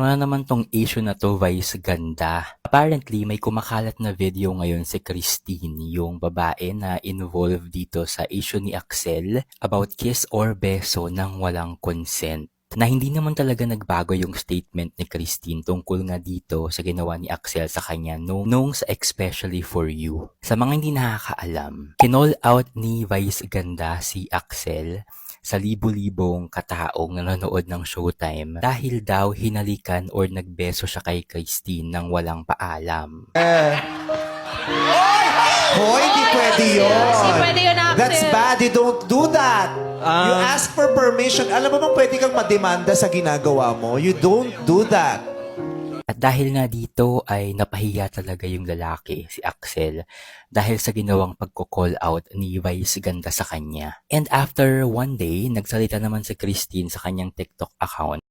Ano na naman tong issue na to, Vice Ganda? Apparently, may kumakalat na video ngayon si Christine, yung babae na involved dito sa issue ni Axel about kiss or beso nang walang consent. Na hindi naman talaga nagbago yung statement ni Christine tungkol nga dito sa ginawa ni Axel sa kanya nung sa Especially For You. Sa mga hindi nakakaalam, kinall out ni Vice Ganda si Axel sa libu-libong kataong nanonood ng Showtime dahil daw hinalikan or nagbeso siya kay Christine nang walang paalam. Hoy, di pwede yun. Hindi pwede yun, Axel. That's bad. You don't do that. You ask for permission. Alam mo bang pwede kang mademanda sa ginagawa mo? You don't do that. At dahil nga dito ay napahiya talaga yung lalaki, si Axel, dahil sa ginawang pagko-call out ni Vice Ganda sa kanya. And after one day, nagsalita naman si Christine sa kanyang TikTok account